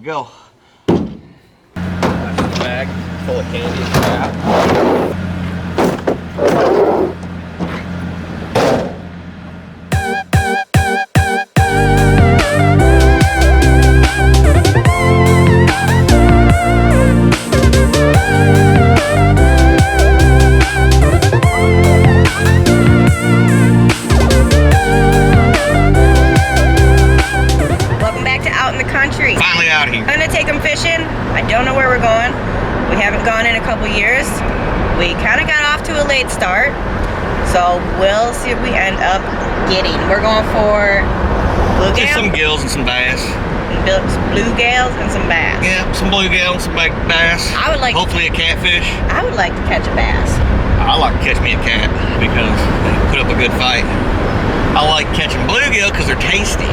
Go. That's the bag full of candy and crap. Finally out here. I'm gonna take them fishing. I don't know where we're going. We haven't gone in a couple years. We kind of got off to a late start, so we'll see what we end up getting. We're going for bluegill. Just some gills and some bass. Bluegills and some bass. Yeah, some bluegill and some bass. I would like. Hopefully a catfish. I would like to catch a bass. I like to catch me a cat because they put up a good fight. I like catching bluegill because they're tasty.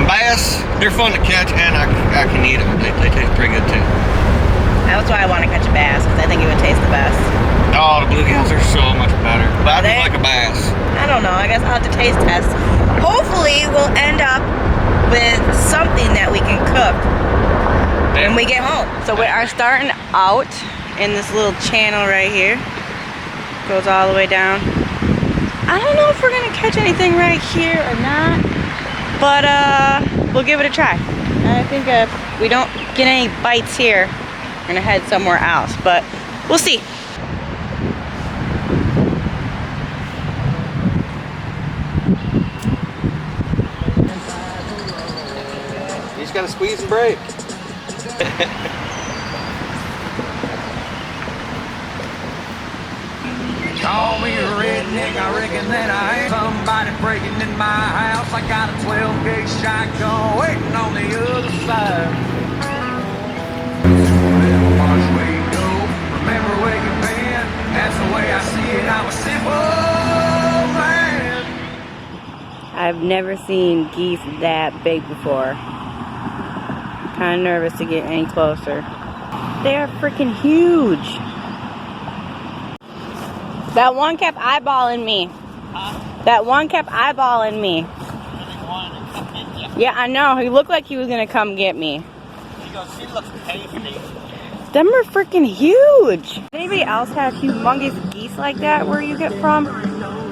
Bass, they're fun to catch, and I can eat them. They taste pretty good too. That's why I want to catch a bass, because I think it would taste the best. Oh, the bluegills are so much better. But I do like a bass. I don't know. I guess I'll have to taste test. Hopefully, we'll end up with something that we can cook when we get home. So we are starting out in this little channel right here. Goes all the way down. I don't know if we're going to catch anything right here or not. But we'll give it a try. I think if we don't get any bites here, we're gonna head somewhere else, but we'll see. You just gotta squeeze and break. Call me a redneck, I reckon that I am. Somebody breaking in my house. I got a 12-gauge shotgun waiting on the other side. Watch where you go, remember where you've been. That's the way I see it, I'm a simple man. I've never seen geese that big before. I'm kind of nervous to get any closer. They are freaking huge. That one kept eyeballing me. Huh? That one kept eyeballing me. Yeah, I know. He looked like he was going to come get me. She goes, she looks tasty. Them are freaking huge. Does anybody else have humongous geese like that where you get from?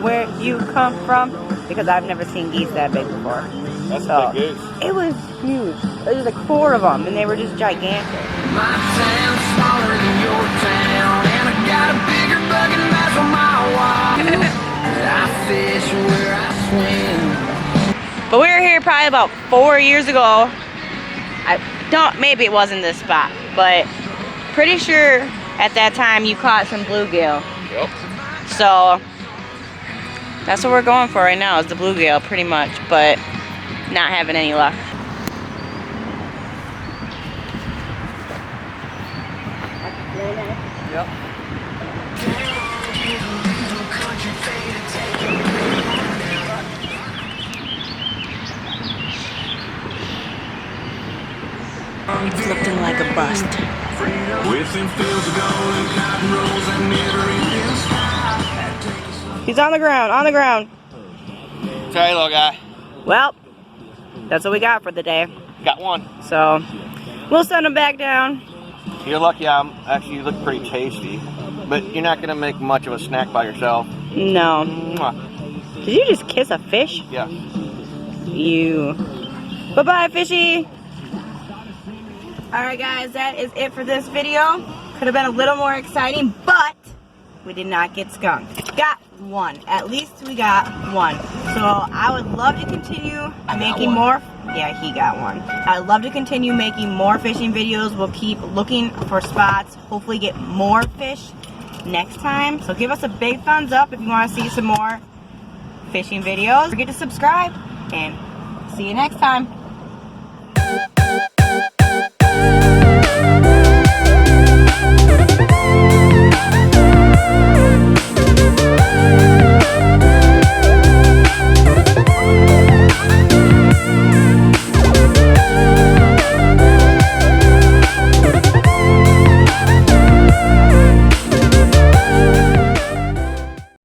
Where you come from? Because I've never seen geese that big before. That's a big goose. It was huge. There was like 4 of them and they were just gigantic. My town's smaller than your town, and I got a bigger bucket bass on my wall. I fish where I swim. But we were here probably about 4 years ago. Maybe it wasn't this spot, but pretty sure at that time you caught some bluegill. Yep. So that's what we're going for right now is the bluegill pretty much, but not having any luck. Yep. It's looking like a bust. He's on the ground, on the ground. Sorry, little guy. Well, that's what we got for the day. Got one. So we'll send him back down. You're lucky. Actually, you look pretty tasty, but you're not gonna make much of a snack by yourself. No. Mwah. Did you just kiss a fish? Yeah. You. Bye-bye, fishy. Alright guys, that is it for this video. Could have been a little more exciting, but we did not get skunked. Got one. At least we got one. So I would love to continue making more. Yeah, he got one. I'd love to continue making more fishing videos. We'll keep looking for spots. Hopefully get more fish next time. So give us a big thumbs up if you want to see some more fishing videos. Don't forget to subscribe and see you next time.